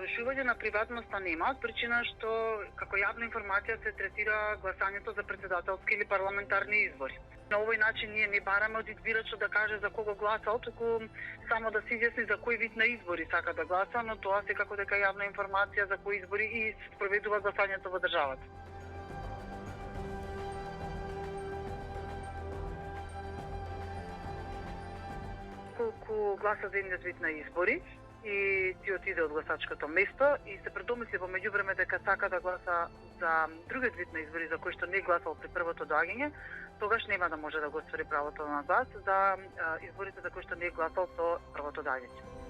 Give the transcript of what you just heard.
Нарушување на приватноста нема, од причина што како јавна информација се третира гласањето за претседателски или парламентарни избори. На овој начин ние не бараме од избирачот да каже за кого гласал, туку само да се изјасни за кој вид на избори сака да гласа, но тоа секако дека јавна информација за кои избори и се спроведува гласањето во државата. Колку гласа за едниот вид на избори и ти отиде од гласачкото место и се предомисли во меѓувреме дека сака да гласа за другиот вид на избори за кој што не гласал при првото доаѓање, тогаш нема да може да го оствари правото на глас за изборите за кои што не гласал со првото доаѓање.